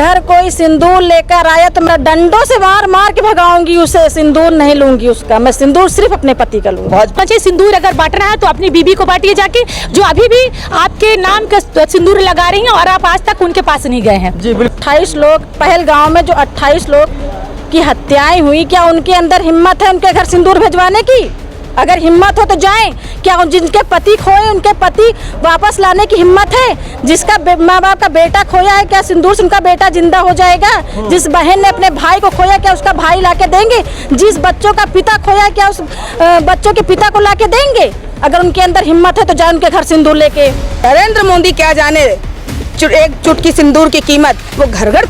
घर कोई सिंदूर लेकर आया तो मैं डंडों से मार मार के भगाऊंगी उसे, सिंदूर नहीं लूंगी उसका। मैं सिंदूर सिर्फ अपने पति का लूंगी। सिंदूर अगर बांटना है तो अपनी बीबी को बांटिए जाके, जो अभी भी आपके नाम का सिंदूर लगा रही हैं और आप आज तक उनके पास नहीं गए हैं। जी बिल्कुल। 28 लोग पहलगाम में जो 28 लोग की हत्याएं हुई, क्या उनके अंदर हिम्मत है उनके घर सिंदूर भिजवाने की? अगर हिम्मत हो तो जाएं। क्या जिनके पति खोए उनके पति वापस लाने की हिम्मत है? जिसका माँ बाप का बेटा खोया है, क्या सिंदूर से उनका बेटा जिंदा हो जाएगा? जिस बहन ने अपने भाई को खोया, क्या उसका भाई लाके देंगे? जिस बच्चों का पिता खोया, क्या उस बच्चों के पिता को लाके देंगे? अगर उनके अंदर हिम्मत है तो जाए उनके घर सिंदूर लेके। नरेंद्र मोदी क्या जाने एक चुटकी सिंदूर की कीमत, वो घर घर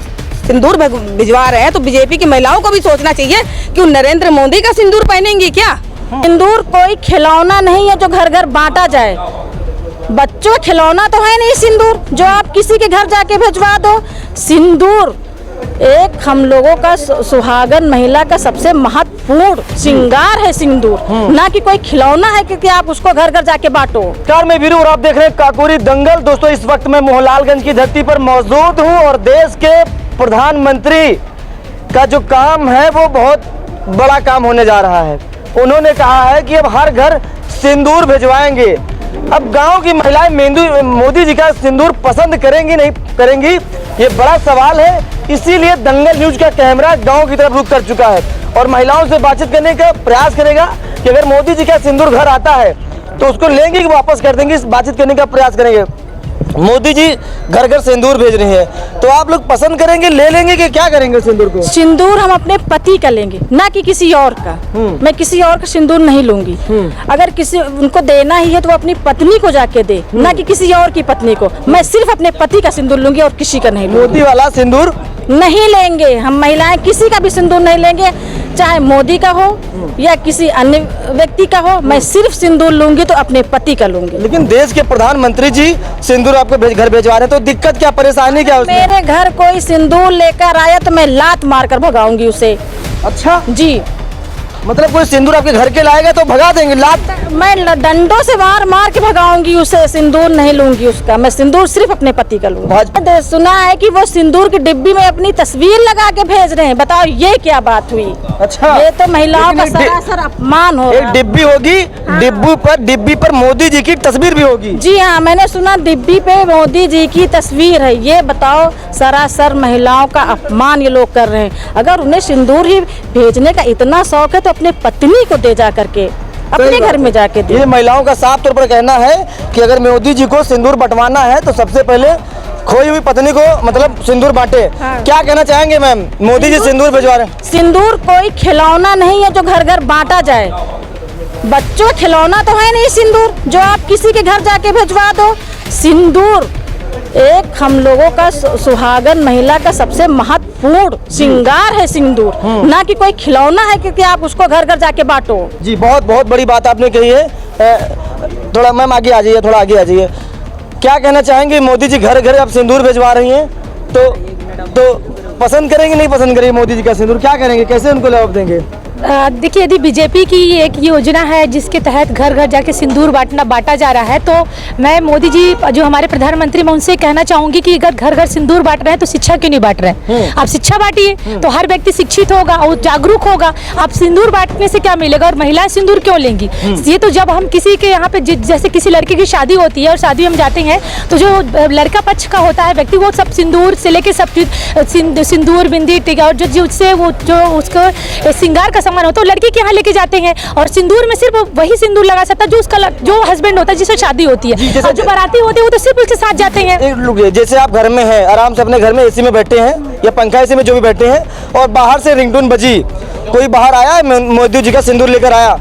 सिंदूर भिजवा रहे हैं। तो बीजेपी की महिलाओं को भी सोचना चाहिए कि नरेंद्र मोदी का सिंदूर पहनेंगी क्या? सिंदूर कोई खिलौना नहीं है जो घर घर बांटा जाए। बच्चों खिलौना तो है नहीं सिंदूर जो आप किसी के घर जाके भिजवा दो। सिंदूर एक हम लोगों का सुहागन महिला का सबसे महत्वपूर्ण श्रृंगार है सिंदूर, ना कि कोई खिलौना है कि आप उसको घर घर जाके बांटो। नमस्कार, मैं वीरू और आप देख रहे हैं काकोरी दंगल। दोस्तों, इस वक्त मैं मोहनलालगंज की धरती पर मौजूद हूं और देश के प्रधानमंत्री का जो काम है वो बहुत बड़ा काम होने जा रहा है। उन्होंने कहा है कि अब हर घर सिंदूर भिजवाएंगे। अब गांव की महिलाएं मोदी जी का सिंदूर पसंद करेंगी नहीं करेंगी, ये बड़ा सवाल है। इसीलिए दंगल न्यूज का कैमरा गांव की तरफ रुख कर चुका है और महिलाओं से बातचीत करने का प्रयास करेगा कि अगर मोदी जी का सिंदूर घर आता है तो उसको लेंगे कि वापस कर देंगे। इस बातचीत करने का प्रयास करेंगे। मोदी जी घर घर सिंदूर भेज रहे हैं, तो आप लोग पसंद करेंगे, ले लेंगे कि क्या करेंगे सिंदूर को? सिंदूर हम अपने पति का लेंगे, ना कि किसी और का। मैं किसी और का सिंदूर नहीं लूंगी। अगर किसी उनको देना ही है तो वो अपनी पत्नी को जाके दे, ना कि किसी और की पत्नी को। मैं सिर्फ अपने पति का सिंदूर लूंगी और किसी का नहीं लूंगी। मोदी वाला सिंदूर नहीं लेंगे हम महिलाएं, किसी का भी सिंदूर नहीं लेंगे, चाहे मोदी का हो या किसी अन्य व्यक्ति का हो। मैं सिर्फ सिंदूर लूंगी तो अपने पति का लूंगी। लेकिन देश के प्रधानमंत्री जी सिंदूर आपको घर भेजवा रहे हैं, तो दिक्कत क्या, परेशानी क्या? मेरे घर कोई सिंदूर लेकर आया तो मैं लात मारकर भगाऊंगी उसे। अच्छा जी, मतलब कोई सिंदूर आपके घर के लाएगा तो भगा देंगे? लात मैं डंडों से मार मार के भगाऊंगी उसे, सिंदूर नहीं लूंगी उसका। मैं सिंदूर सिर्फ अपने पति का लूंगी। सुना है कि वो सिंदूर की डिब्बी में अपनी तस्वीर लगा के भेज रहे हैं। बताओ ये क्या बात हुई? अच्छा, ये तो महिलाओं का सरासर अपमान हो। एक डिब्बी होगी, डिब्बी पर मोदी जी की तस्वीर भी होगी। जी हाँ, मैंने सुना डिब्बी पे मोदी जी की तस्वीर है। ये बताओ, सरासर महिलाओं का अपमान ये लोग कर रहे हैं। अगर उन्हें सिंदूर ही भेजने का इतना शौक है तो अपने पत्नी को दे जा करके अपने घर में जाके दे। ये महिलाओं का साफ तौर पर कहना है कि अगर मोदी जी को सिंदूर बंटवाना है तो सबसे पहले खोई हुई पत्नी को मतलब सिंदूर बांटे। हाँ। क्या कहना चाहेंगे मैम? मोदी जी सिंदूर भिजवा रहे हैं। सिंदूर कोई खिलौना नहीं है जो घर घर बांटा जाए। बच्चों खिलौना तो है नहीं सिंदूर जो आप किसी के घर जाके भिजवा दो। सिंदूर एक हम लोगों का सुहागन महिला का सबसे महत्वपूर्ण श्रृंगार है सिंदूर, ना कि कोई खिलौना है क्योंकि आप उसको घर घर जाके बांटो। जी, बहुत बहुत बड़ी बात आपने कही है। थोड़ा मैम आगे आ जाइए, थोड़ा आगे आ जाइए। क्या कहना चाहेंगे? मोदी जी घर घर अब सिंदूर भिजवा रही हैं, तो पसंद करेंगे नहीं पसंद करेंगे मोदी जी का सिंदूर? क्या करेंगे, कैसे उनको लाभ देंगे? देखिए, यदि बीजेपी की एक योजना है जिसके तहत घर घर जाके सिंदूर बांटा जा रहा है, तो मैं मोदी जी जो हमारे प्रधानमंत्री, मैं उनसे कहना चाहूंगी कि अगर घर घर सिंदूर बांट रहे हैं तो शिक्षा क्यों नहीं बांट रहे हैं? आप शिक्षा बांटिए तो हर व्यक्ति शिक्षित होगा और जागरूक होगा। आप सिंदूर बांटने से क्या मिलेगा और महिलाएं सिंदूर क्यों लेंगी? ये तो जब हम किसी के यहाँ पे जैसे किसी लड़के की शादी होती है और शादी में जाते हैं तो जो लड़का पक्ष का होता है व्यक्ति, वो सब सिंदूर से लेके सब चीज सिंदूर, बिंदी, टीका और जो उसको श्रृंगार का सामान होता है लड़की के यहाँ लेके जाते हैं। और सिंदूर में सिर्फ वही सिंदूर लगा सकता है जो उसका जो हस्बैंड होता है, जिससे शादी होती है। और जो बाराती होते हैं वो तो सिर्फ उसके साथ जाते हैं। जैसे आप घर में हैं, आराम से अपने घर में एसी में बैठे हैं या पंखा एसी में जो भी बैठे हैं, और बाहर से रिंगटोन बजी, कोई बाहर आया, मोदी जी का सिंदूर लेकर आया,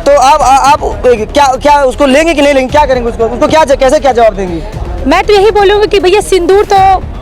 तो आप क्या उसको लेंगे कि नहीं लेंगे? क्या करेंगे उसको कैसे क्या जवाब देंगी? मैं तो यही बोलूँगी कि भैया सिंदूर तो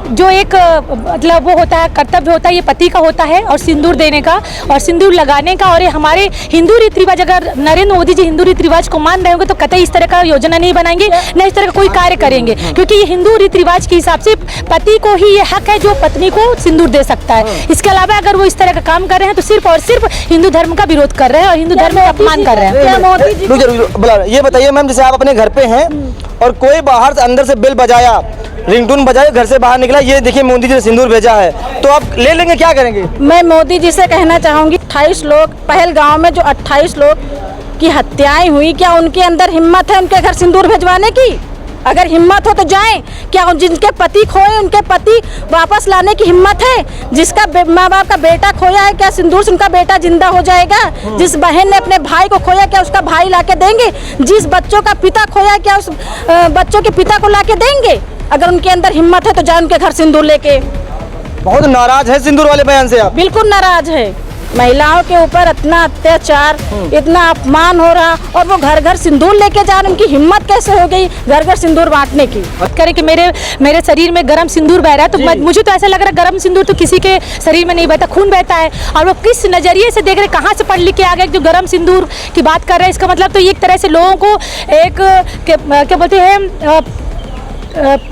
जो एक मतलब वो होता है, कर्तव्य होता है, ये पति का होता है, और सिंदूर देने का और सिंदूर लगाने का। और ये हमारे हिंदू रीति रिवाज, अगर नरेंद्र मोदी जी हिंदू रीति रिवाज को मान रहे होंगे तो कतई इस तरह का योजना नहीं बनाएंगे, न इस तरह का कोई कार्य करेंगे, क्योंकि ये हिंदू रीति रिवाज के हिसाब से पति को ही ये हक है जो पत्नी को सिंदूर दे सकता है। इसके अलावा अगर वो इस तरह का काम कर रहे हैं तो सिर्फ और सिर्फ हिंदू धर्म का विरोध कर रहे हैं और हिंदू धर्म का अपमान कर रहे हैं। ये बताइए मैम, जैसे आप अपने घर पे हैं और कोई बाहर से अंदर से बेल बजाया, रिंगटोन बजाया, घर से बाहर निकला, ये देखिए मोदी जी ने सिंदूर भेजा है, तो आप ले लेंगे, क्या करेंगे? मैं मोदी जी से कहना चाहूँगी 28 लोग पहलगांव में जो 28 लोग की हत्याएं हुई, क्या उनके अंदर हिम्मत है उनके घर सिंदूर भिजवाने की? अगर हिम्मत हो तो जाएं। क्या जिनके पति खोए उनके पति वापस लाने की हिम्मत है? जिसका माँ बाप का बेटा खोया है, क्या सिंदूर से उनका बेटा जिंदा हो जाएगा? जिस बहन ने अपने भाई को खोया, क्या उसका भाई लाके देंगे? जिस बच्चों का पिता खोया, क्या उस बच्चों के पिता को लाके देंगे? अगर उनके अंदर हिम्मत है तो जाए उनके घर सिंदूर लेके। बहुत नाराज है सिंदूर वाले बयान से आप? बिल्कुल नाराज है। महिलाओं के ऊपर इतना अत्याचार, इतना अपमान हो रहा, और वो घर घर सिंदूर लेके जा रहे, उनकी हिम्मत कैसे हो गई घर घर सिंदूर बांटने की? बात करें कि मेरे शरीर में गर्म सिंदूर बह रहा है, तो मुझे तो ऐसा लग रहा है गर्म सिंदूर तो किसी के शरीर में नहीं बहता, खून बहता है। और वो किस नज़रिए से देख रहे, कहाँ से पढ़ लिख के आ गए जो गर्म सिंदूर की बात कर रहे हैं? इसका मतलब तो ये एक तरह से लोगों को एक क्या बोलते हैं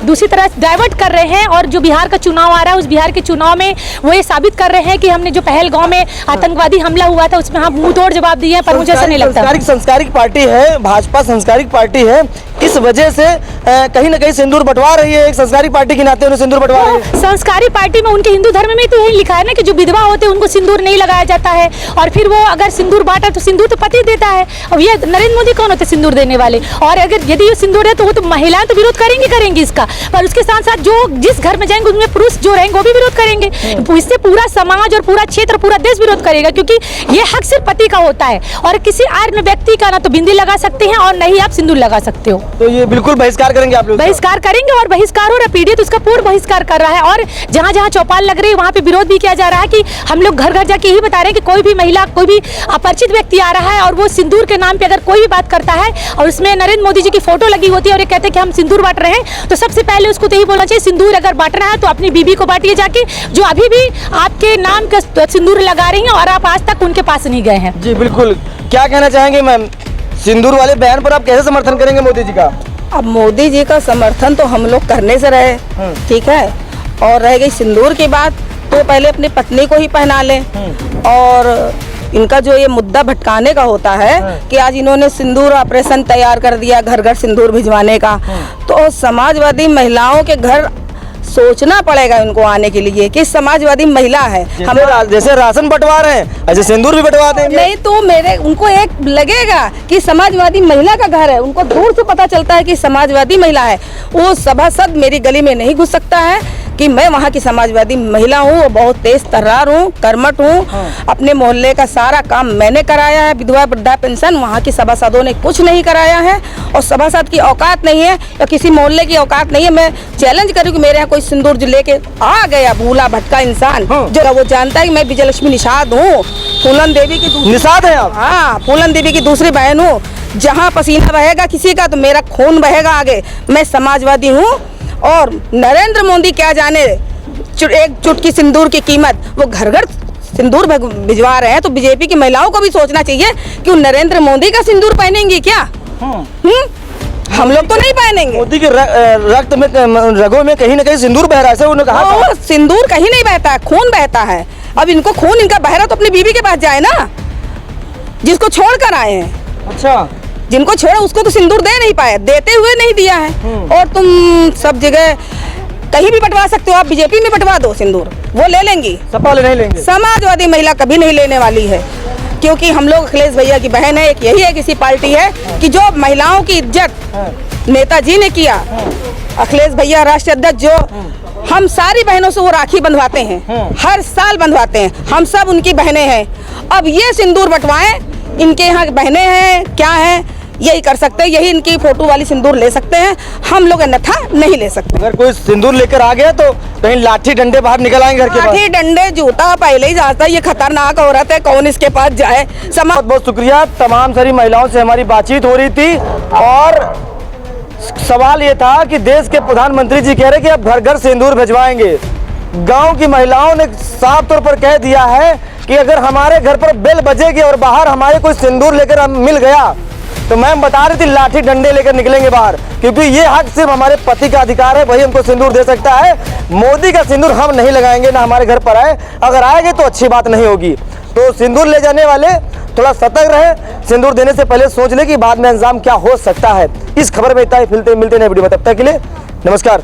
दूसरी तरह डाइवर्ट कर रहे हैं। और जो बिहार का चुनाव आ रहा है, उस बिहार के चुनाव में वो ये साबित कर रहे हैं कि हमने जो पहलगांव में आतंकवादी हमला हुआ था उसमें हम मुंह तोड़ जवाब दिए हैं, पर मुझे ऐसा नहीं लगता। संस्कारिक पार्टी है भाजपा, संस्कारिक पार्टी है, इस वजह से कहीं ना कहीं सिंदूर बंटवा रही है। एक संस्कारिक पार्टी के नाते उन्हें सिंदूर बंटवा रही है। संस्कारी पार्टी में उनके हिंदू धर्म में तो यही लिखा है ना कि जो विधवा होते हैं उनको सिंदूर नहीं लगाया जाता है, और फिर वो अगर सिंदूर बांटा तो सिंदूर तो पति देता है। अब ये नरेंद्र मोदी कौन होते सिंदूर देने वाले? और अगर यदि ये सिंदूर है तो वो तो महिलाएं तो विरोध करेंगी इसका, पर उसके साथ साथ जो जिस घर में जाएंगे उनमें पुरुष जो रहेंगे वो भी विरोध करेंगे। इससे पूरा समाज और पूरा क्षेत्र, पूरा देश विरोध करेगा, क्योंकि ये हक सिर्फ पति का होता है, और किसी अन्य व्यक्ति का ना तो बिंदी लगा सकते हैं और नहीं आप सिंदूर लगा सकते हो। तो ये बिल्कुल बहिष्कार करेंगे आप लोग? बहिष्कार करेंगे, और बहिष्कार हो रहा है, पीड़ित उसका पूर्ण बहिष्कार कर रहा है। और जहाँ जहाँ चौपाल लग रही है वहाँ पे विरोध भी किया जा रहा है कि हम लोग घर घर जाके यही बता रहे हैं कि कोई भी महिला, कोई भी अपरिचित व्यक्ति आ रहा है और वो सिंदूर के नाम पे अगर कोई भी बात करता है और उसमें नरेंद्र मोदी जी की फोटो लगी होती है और ये कहते हैं कि हम सिंदूर बांट रहे हैं, तो सबसे पहले उसको तो यही बोलना चाहिए, सिंदूर अगर बांटना है तो अपनी बीबी को बांटिए जाके, जो अभी भी आपके नाम का सिंदूर लगा रही हैं और आप आज तक उनके पास नहीं गए हैं। जी बिल्कुल, क्या कहना चाहेंगे मैम, सिंदूर वाले बयान पर आप कैसे समर्थन करेंगे मोदी जी का? अब मोदी जी का समर्थन तो हम लोग करने से रहे, ठीक है, और रह गई सिंदूर की बात, तो पहले अपनी पत्नी को ही पहना लें। और इनका जो ये मुद्दा भटकाने का होता है कि आज इन्होंने सिंदूर ऑपरेशन तैयार कर दिया घर घर सिंदूर भिजवाने का, तो समाजवादी महिलाओं के घर सोचना पड़ेगा इनको आने के लिए कि समाजवादी महिला है। हम जैसे राशन बंटवा रहे हैं ऐसे सिंदूर भी बंटवा देंगे। नहीं तो उनको एक लगेगा कि समाजवादी महिला का घर है, उनको दूर से पता चलता है कि समाजवादी महिला है। वो सभासद मेरी गली में नहीं घुस सकता है कि मैं वहाँ की समाजवादी महिला हूँ, बहुत तेज तर्रार हूँ, कर्मठ हूँ। अपने मोहल्ले का सारा काम मैंने कराया है, विधवा वृद्धा पेंशन वहाँ की सभासदों ने कुछ नहीं कराया है, और सभासद की औकात नहीं है या किसी मोहल्ले की औकात नहीं है। मैं चैलेंज करूँ कि मेरे यहाँ कोई सिंदूर जो लेके आ गया भूला भटका इंसान, जो वो जानता है कि मैं विजयलक्ष्मी निषाद हूँ, फूलन देवी की निषाद है आप? हाँ, फूलन देवी की दूसरी बहन हूँ। जहाँ पसीना बहेगा किसी का तो मेरा खून बहेगा आगे। मैं समाजवादी हूँ, और नरेंद्र मोदी क्या जाने एक चुटकी सिंदूर की कीमत, वो घर घर सिंदूर भिजवा रहे हैं, तो बीजेपी की महिलाओं को भी सोचना चाहिए कि वो नरेंद्र मोदी का सिंदूर पहनेंगी क्या? हम लोग तो नहीं पहनेंगे। मोदी के रक्त में, रगों में कहीं ना कहीं सिंदूर बह रहा है, उन्होंने कहा। सिंदूर कहीं नहीं बहता है, खून बहता है। अब इनको खून इनका बह रहा तो अपनी बीवी के पास जाए ना, जिसको छोड़ कर आए हैं। अच्छा, जिनको छोड़ा उसको तो सिंदूर दे नहीं पाए, देते हुए नहीं दिया है। और तुम सब जगह कहीं भी बंटवा सकते हो, आप बीजेपी में बंटवा दो सिंदूर, वो ले लेंगी, सपा वाले नहीं लेंगे। समाजवादी महिला कभी नहीं लेने वाली है, क्योंकि हम लोग अखिलेश भैया की बहन है। एक यही एक ऐसी पार्टी है कि जो महिलाओं की इज्जत नेताजी ने किया, अखिलेश भैया राष्ट्रीय अध्यक्ष, जो हम सारी बहनों से वो राखी बंधवाते हैं, हर साल बंधवाते हैं, हम सब उनकी बहनें हैं। अब ये सिंदूर बंटवाएं, इनके यहाँ बहनें हैं क्या हैं, यही कर सकते हैं, यही इनकी फोटो वाली सिंदूर ले सकते हैं, हम लोग अन्यथा नहीं ले सकते। अगर कोई सिंदूर लेकर आ गया तो कहीं लाठी डंडे बाहर निकल आएंगे घर के पास। लाठी डंडे जूता पहले ही जाता है, ये खतरनाक औरत है, कौन इसके पास जाए। बहुत बहुत शुक्रिया। तमाम सारी महिलाओं से हमारी बातचीत हो रही थी, और सवाल ये था कि देश के प्रधानमंत्री जी कह रहे कि अब घर घर सिंदूर भिजवाएंगे। गांव की महिलाओं ने साफ तौर पर कह दिया है कि अगर हमारे घर पर बेल बजेगी और बाहर हमारे कोई सिंदूर लेकर मिल गया तो मैम बता रही थी लाठी डंडे लेकर निकलेंगे बाहर, क्योंकि ये हक सिर्फ हमारे पति का अधिकार है, वही हमको सिंदूर दे सकता है। मोदी का सिंदूर हम नहीं लगाएंगे, ना हमारे घर पर आए, अगर आएंगे तो अच्छी बात नहीं होगी। तो सिंदूर ले जाने वाले थोड़ा सतर्क रहे, सिंदूर देने से पहले सोच ले कि बाद में अंजाम क्या हो सकता है। इस खबर में इतना ही, मिलते हैं नई वीडियो में, तब तक के लिए नमस्कार।